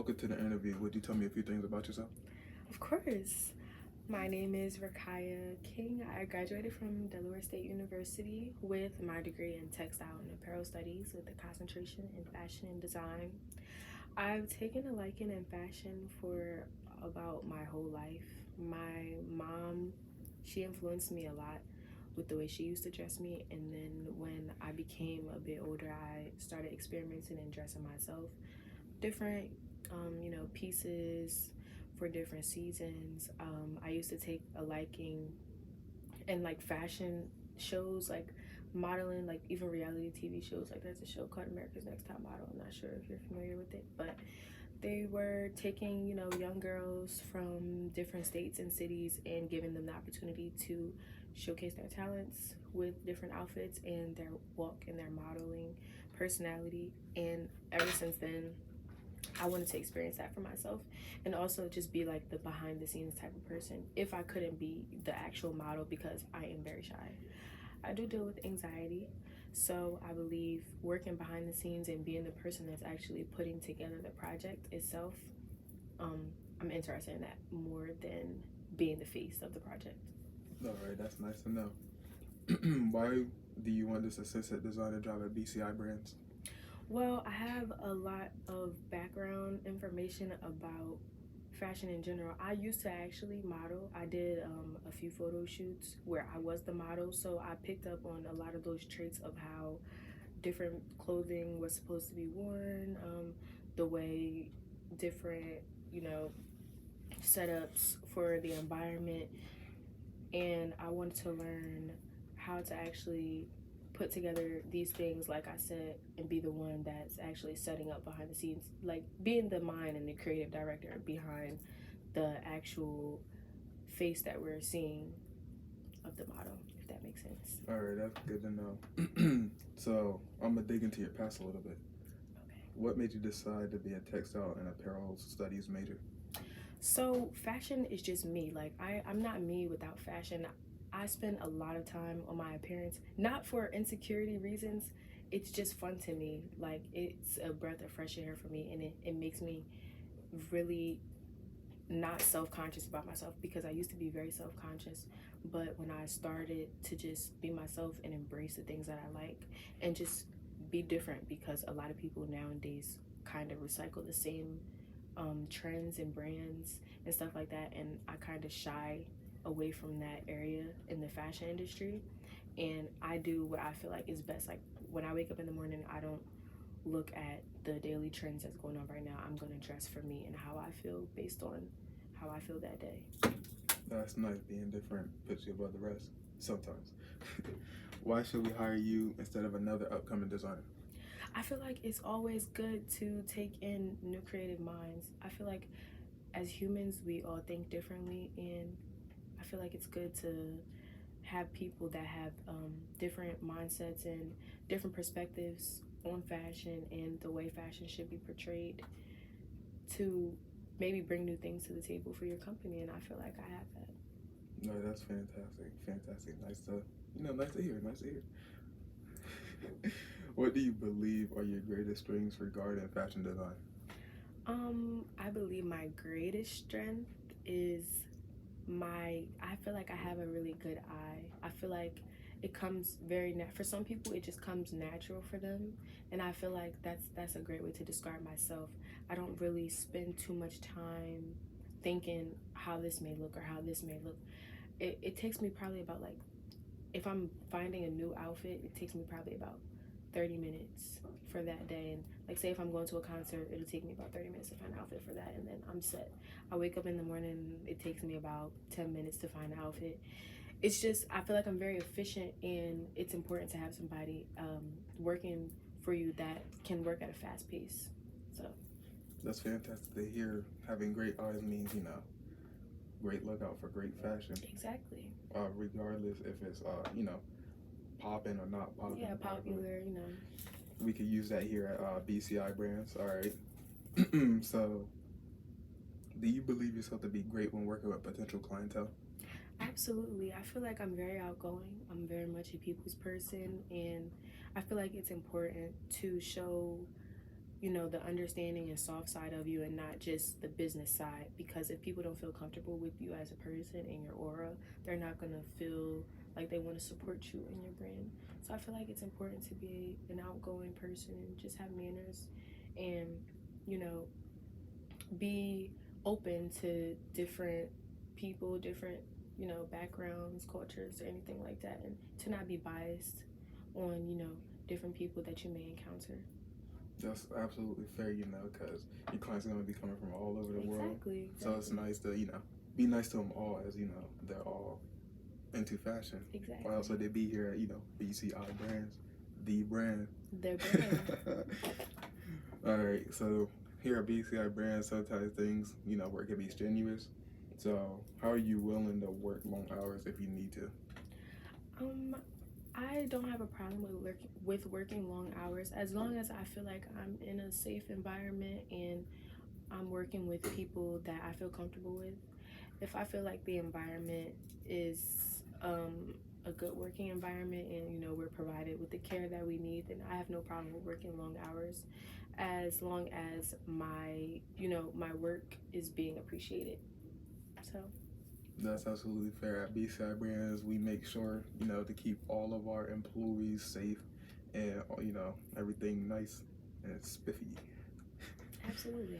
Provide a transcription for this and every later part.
welcome to the interview. Would you tell me a few things about yourself? Of course. My name is Rakaya King. I graduated from Delaware State University with my degree in textile and apparel studies with a concentration in fashion and design. I've taken a liking in fashion for about my whole life. My mom, she influenced me a lot with the way she used to dress me, and then when I became a bit older, I started experimenting and dressing myself. Different pieces for different seasons. I used to take a liking in like fashion shows, like modeling, like even reality TV shows. Like there's a show called America's Next Top Model. I'm not sure if you're familiar with it, but they were taking, young girls from different states and cities and giving them the opportunity to showcase their talents with different outfits and their walk and their modeling personality. And ever since then, I wanted to experience that for myself and also just be like the behind the scenes type of person if I couldn't be the actual model because I am very shy. I do deal with anxiety, so I believe working behind the scenes and being the person that's actually putting together the project itself, I'm interested in that more than being the face of the project. All right, that's nice to know. Why do you want this assistant designer job at BCI Brands? Well, I have a lot of background information about fashion in general. I used to actually model. I did a few photo shoots where I was the model, so I picked up on a lot of those traits of how different clothing was supposed to be worn, the way different, you know, setups for the environment, and I wanted to learn how to actually put together these things, like I said, and be the one that's actually setting up behind the scenes, like being the mind and the creative director behind the actual face that we're seeing of the model, if that makes sense. All right, that's good to know. So I'm gonna dig into your past a little bit. Okay. What made you decide to be a textile and apparel studies major? So fashion is just me. Like I'm not me without fashion. I spend a lot of time on my appearance, not for insecurity reasons. It's just fun to me. Like it's a breath of fresh air for me, and it makes me really not self-conscious about myself because I used to be very self-conscious. But when I started to just be myself and embrace the things that I like and just be different, because a lot of people nowadays kind of recycle the same trends and brands and stuff like that, and I kind of shy away from that area in the fashion industry, and I do what I feel like is best. Like when I wake up in the morning, I don't look at the daily trends that's going on right now. I'm going to dress for me and how I feel based on how I feel that day. That's nice. Being different puts you above the rest sometimes. Why should we hire you instead of another upcoming designer? I feel like it's always good to take in new creative minds. I feel like as humans, we all think differently, and I feel like it's good to have people that have different mindsets and different perspectives on fashion and the way fashion should be portrayed to maybe bring new things to the table for your company, and I feel like I have that. No, that's fantastic. Fantastic. Nice to hear. Nice to hear. What do you believe are your greatest strengths regarding fashion design? I believe my greatest strength is I feel like I have a really good eye. I feel like it comes for some people it just comes natural for them, and I feel like that's a great way to describe myself. I don't really spend too much time thinking how this may look or how this may look. It takes me probably about, like, if I'm finding a new outfit, it takes me probably about 30 minutes for that day. And like, say if I'm going to a concert, it'll take me about 30 minutes to find an outfit for that, and then I'm set. I wake up in the morning, it takes me about 10 minutes to find an outfit. It's just, I feel like I'm very efficient, and it's important to have somebody working for you that can work at a fast pace. So That's fantastic to hear. Having great eyes means, great lookout for great fashion. exactly. Regardless if it's, popping or not popping. Yeah, popular, We could use that here at BCI Brands. All right. So, do you believe yourself to be great when working with potential clientele? Absolutely. I feel like I'm very outgoing. I'm very much a people's person, and I feel like it's important to show you know, the understanding and soft side of you and not just the business side. Because if people don't feel comfortable with you as a person and your aura, they're not going to feel like they want to support you in your brand. So I feel like it's important to be an outgoing person, just have manners, and, you know, be open to different people, different, you know, backgrounds, cultures, or anything like that, and to not be biased on, you know, different people that you may encounter. That's absolutely fair, you know, because your clients are going to be coming from all over the world. Exactly. So it's nice to, you know, be nice to them all, as, you know, they're all into fashion. Exactly. Why else would they be here at, you know, BCI Brands, the brand? Their brand. All right, so here at BCI Brands, sometimes things, you know, work can be strenuous. So how are you willing to work long hours if you need to? I don't have a problem with working long hours as long as I feel like I'm in a safe environment and I'm working with people that I feel comfortable with. If I feel like the environment is a good working environment and, you know, we're provided with the care that we need, then I have no problem with working long hours as long as my, you know, my work is being appreciated. So That's absolutely fair. At BCI Brands, we make sure, you know, to keep all of our employees safe and, you know, everything nice and spiffy. absolutely.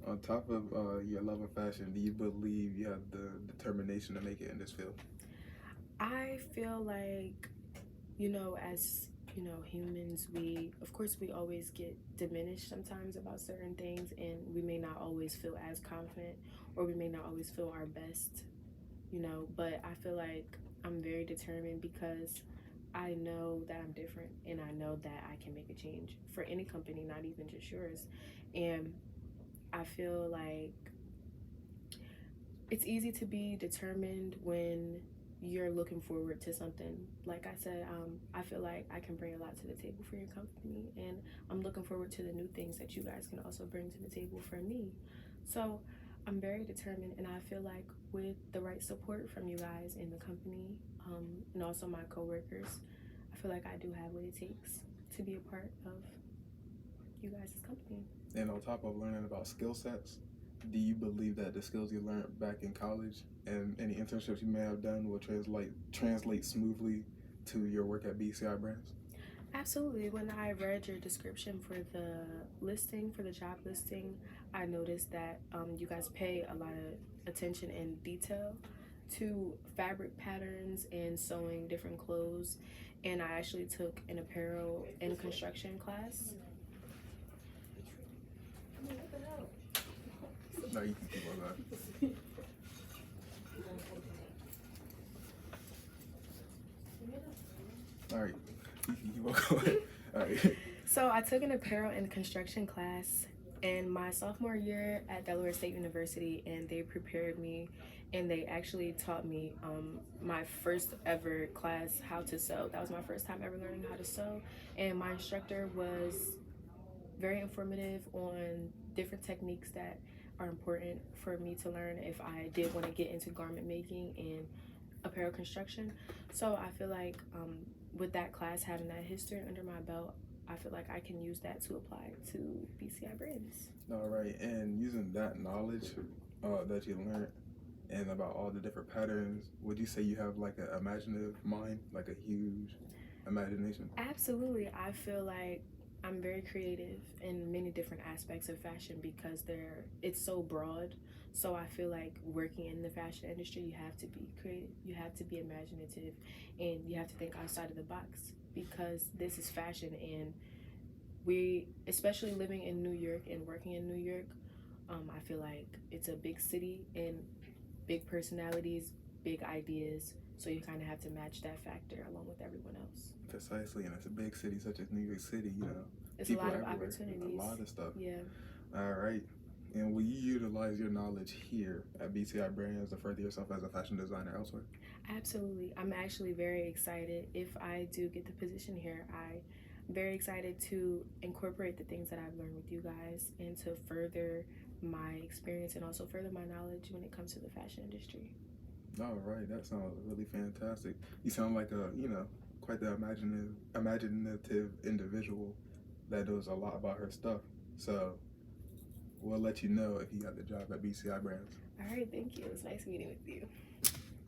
On top of your love of fashion, do you believe you have the determination to make it in this field? I feel like, you know, as you know, humans, we of course we always get diminished sometimes about certain things, and we may not always feel as confident, or we may not always feel our best, you know. But I feel like I'm very determined because I know that I'm different, and I know that I can make a change for any company, not even just yours. And I feel like it's easy to be determined when you're looking forward to something. Like I said, I feel like I can bring a lot to the table for your company, and I'm looking forward to the new things that you guys can also bring to the table for me. So I'm very determined, and I feel like with the right support from you guys in the company, and also my coworkers, I feel like I do have what it takes to be a part of you guys' company. And on top of learning about skill sets, do you believe that the skills you learned back in college and any internships you may have done will translate smoothly to your work at BCI Brands? Absolutely. When I read your description for the listing, for the job listing, I noticed that you guys pay a lot of attention and detail to fabric patterns and sewing different clothes. And I actually took an apparel and construction class. No, you can keep on going. All right, you can keep on going. All right. So I took an apparel and construction class in my sophomore year at Delaware State University, and they prepared me, and they actually taught me my first ever class how to sew. That was my first time ever learning how to sew, and my instructor was very informative on different techniques that are important for me to learn if I did want to get into garment making and apparel construction. So I feel like with that class, having that history under my belt, I feel like I can use that to apply to BCI Brands. All right, and using that knowledge that you learned and about all the different patterns, would you say you have like an imaginative mind, like a huge imagination? Absolutely. I feel like I'm very creative in many different aspects of fashion because it's so broad. So I feel like working in the fashion industry, you have to be creative, you have to be imaginative, and you have to think outside of the box because this is fashion, and we, especially living in New York and working in New York, I feel like it's a big city and big personalities, big ideas. So you kind of have to match that factor along with everyone else. Precisely, and it's a big city such as New York City, you know. It's a lot of everywhere, opportunities. A lot of stuff. Yeah. All right. And will you utilize your knowledge here at BCI Brands to further yourself as a fashion designer elsewhere? Absolutely. I'm actually very excited. If I do get the position here, I'm very excited to incorporate the things that I've learned with you guys and to further my experience and also further my knowledge when it comes to the fashion industry. All right, that sounds really fantastic. You sound like a, you know, quite the imaginative individual that knows a lot about her stuff. So we'll let you know if you got the job at BCI Brands. All right, thank you. It was nice meeting with you.